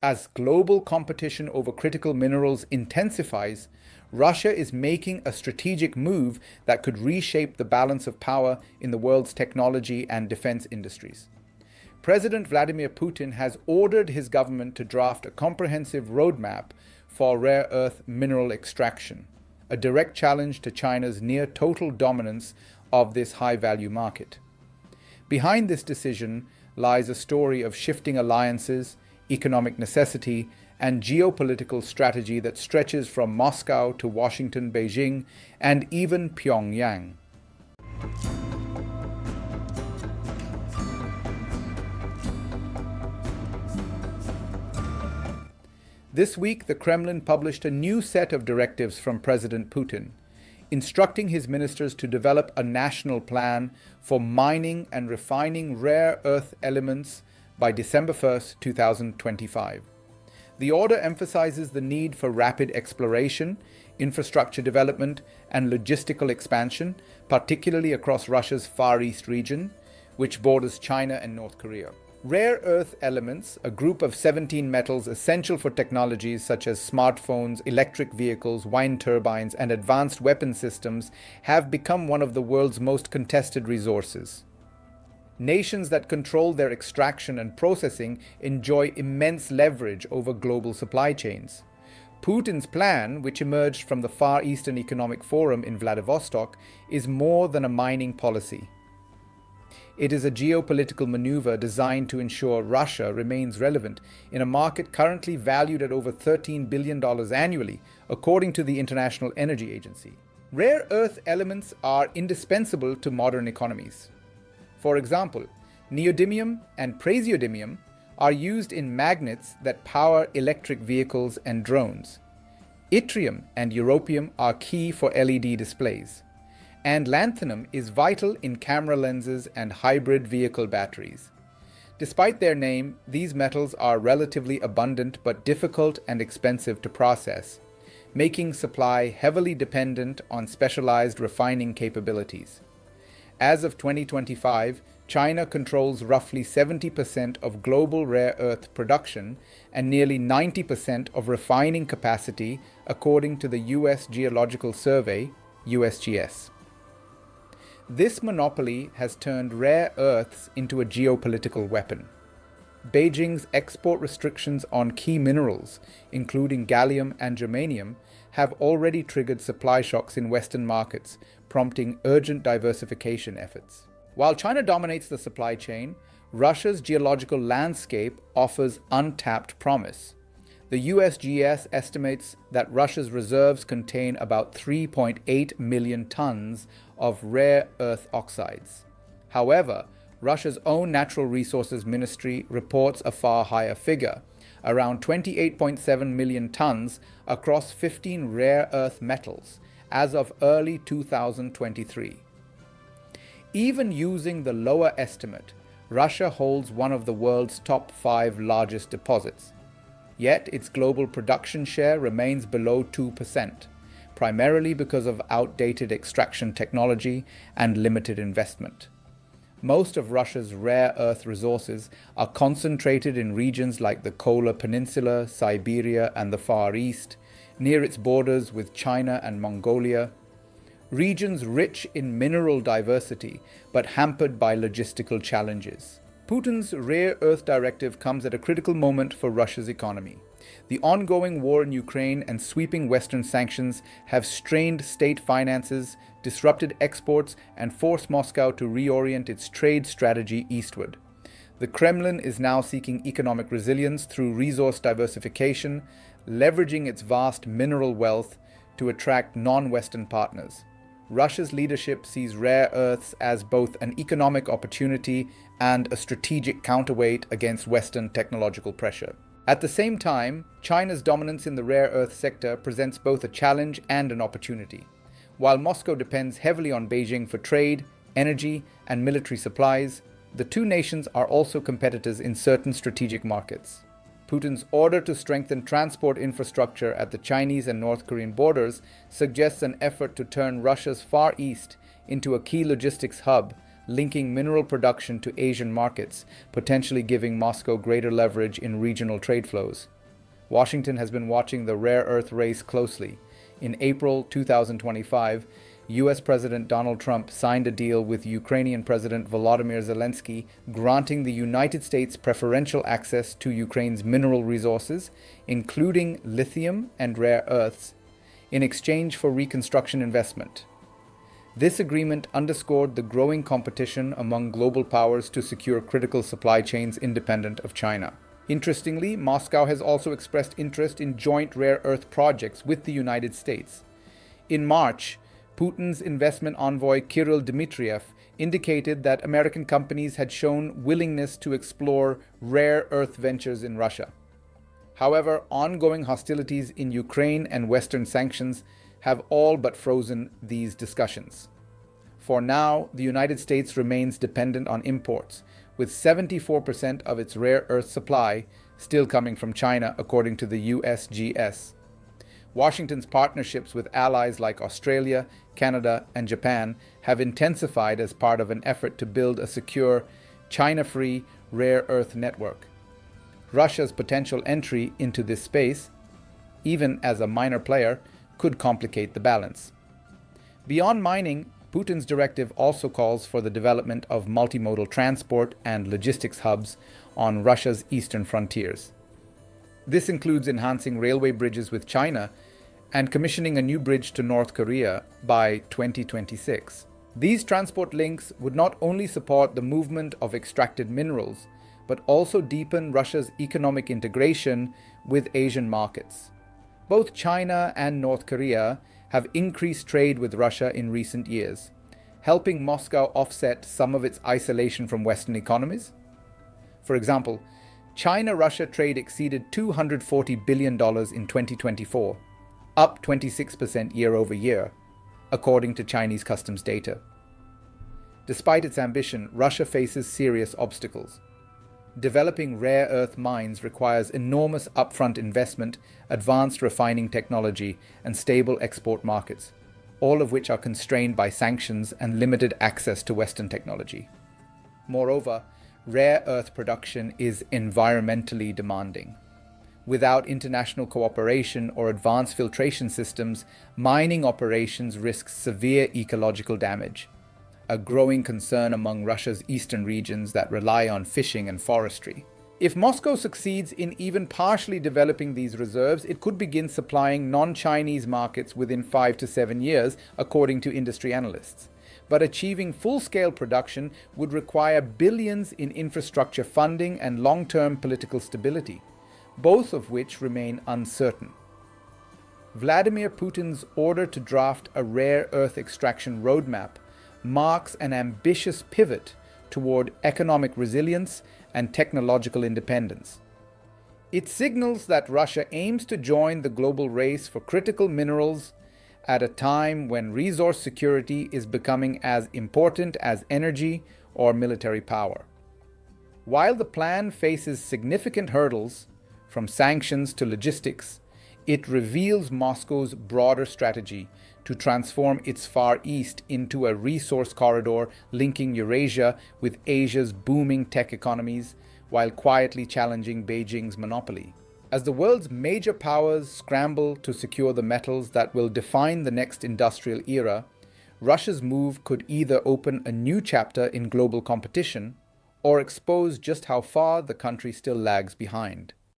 As global competition over critical minerals intensifies, Russia is making a strategic move that could reshape the balance of power in the world's technology and defense industries. President Vladimir Putin has ordered his government to draft a comprehensive roadmap for rare earth mineral extraction, a direct challenge to China's near total dominance of this high-value market. Behind this decision lies a story of shifting alliances, economic necessity, and geopolitical strategy that stretches from Moscow to Washington, Beijing, and even Pyongyang. This week, the Kremlin published a new set of directives from President Putin, instructing his ministers to develop a national plan for mining and refining rare earth elements by December 1st, 2025. The order emphasizes the need for rapid exploration, infrastructure development, and logistical expansion, particularly across Russia's Far East region, which borders China and North Korea. Rare earth elements, a group of 17 metals essential for technologies such as smartphones, electric vehicles, wind turbines, and advanced weapon systems, have become one of the world's most contested resources. Nations that control their extraction and processing enjoy immense leverage over global supply chains. Putin's plan, which emerged from the Far Eastern Economic Forum in Vladivostok, is more than a mining policy. It is a geopolitical maneuver designed to ensure Russia remains relevant in a market currently valued at over $13 billion annually, according to the International Energy Agency. Rare earth elements are indispensable to modern economies. For example, neodymium and praseodymium are used in magnets that power electric vehicles and drones. Yttrium and europium are key for LED displays. And lanthanum is vital in camera lenses and hybrid vehicle batteries. Despite their name, these metals are relatively abundant but difficult and expensive to process, making supply heavily dependent on specialized refining capabilities. As of 2025, China controls roughly 70% of global rare earth production and nearly 90% of refining capacity, according to the U.S. Geological Survey, USGS. This monopoly has turned rare earths into a geopolitical weapon. Beijing's export restrictions on key minerals, including gallium and germanium, have already triggered supply shocks in Western markets, prompting urgent diversification efforts. While China dominates the supply chain, Russia's geological landscape offers untapped promise. The USGS estimates that Russia's reserves contain about 3.8 million tons of rare earth oxides. However, Russia's own Natural Resources Ministry reports a far higher figure, around 28.7 million tons across 15 rare earth metals as of early 2023. Even using the lower estimate, Russia holds one of the world's top 5 largest deposits. Yet its global production share remains below 2%, primarily because of outdated extraction technology and limited investment. Most of Russia's rare earth resources are concentrated in regions like the Kola Peninsula, Siberia, and the Far East, near its borders with China and Mongolia, regions rich in mineral diversity but hampered by logistical challenges. Putin's rare earth directive comes at a critical moment for Russia's economy. The ongoing war in Ukraine and sweeping Western sanctions have strained state finances, disrupted exports, and forced Moscow to reorient its trade strategy eastward. The Kremlin is now seeking economic resilience through resource diversification, leveraging its vast mineral wealth to attract non-Western partners. Russia's leadership sees rare earths as both an economic opportunity and a strategic counterweight against Western technological pressure. At the same time, China's dominance in the rare earth sector presents both a challenge and an opportunity. While Moscow depends heavily on Beijing for trade, energy, and military supplies, the two nations are also competitors in certain strategic markets. Putin's order to strengthen transport infrastructure at the Chinese and North Korean borders suggests an effort to turn Russia's Far East into a key logistics hub, linking mineral production to Asian markets, potentially giving Moscow greater leverage in regional trade flows. Washington has been watching the rare earth race closely. In April 2025, US President Donald Trump signed a deal with Ukrainian President Volodymyr Zelensky, granting the United States preferential access to Ukraine's mineral resources, including lithium and rare earths, in exchange for reconstruction investment. This agreement underscored the growing competition among global powers to secure critical supply chains independent of China. Interestingly, Moscow has also expressed interest in joint rare earth projects with the United States. In March, Putin's investment envoy Kirill Dmitriev indicated that American companies had shown willingness to explore rare earth ventures in Russia. However, ongoing hostilities in Ukraine and Western sanctions have all but frozen these discussions. For now, the United States remains dependent on imports, with 74% of its rare earth supply still coming from China, according to the USGS. Washington's partnerships with allies like Australia, Canada, and Japan have intensified as part of an effort to build a secure, China-free rare earth network. Russia's potential entry into this space, even as a minor player, could complicate the balance. Beyond mining, Putin's directive also calls for the development of multimodal transport and logistics hubs on Russia's eastern frontiers. This includes enhancing railway bridges with China and commissioning a new bridge to North Korea by 2026. These transport links would not only support the movement of extracted minerals, but also deepen Russia's economic integration with Asian markets. Both China and North Korea have increased trade with Russia in recent years, helping Moscow offset some of its isolation from Western economies. For example, China-Russia trade exceeded $240 billion in 2024, up 26% year over year, according to Chinese customs data. Despite its ambition, Russia faces serious obstacles. Developing rare earth mines requires enormous upfront investment, advanced refining technology, and stable export markets, all of which are constrained by sanctions and limited access to Western technology. Moreover, rare earth production is environmentally demanding. Without international cooperation or advanced filtration systems, mining operations risk severe ecological damage, a growing concern among Russia's eastern regions that rely on fishing and forestry. If Moscow succeeds in even partially developing these reserves, it could begin supplying non-Chinese markets within 5 to 7 years, according to industry analysts. But achieving full-scale production would require billions in infrastructure funding and long-term political stability, both of which remain uncertain. Vladimir Putin's order to draft a rare earth extraction roadmap marks an ambitious pivot toward economic resilience and technological independence. It signals that Russia aims to join the global race for critical minerals at a time when resource security is becoming as important as energy or military power. While the plan faces significant hurdles, from sanctions to logistics, it reveals Moscow's broader strategy to transform its Far East into a resource corridor linking Eurasia with Asia's booming tech economies, while quietly challenging Beijing's monopoly. As the world's major powers scramble to secure the metals that will define the next industrial era, Russia's move could either open a new chapter in global competition or expose just how far the country still lags behind.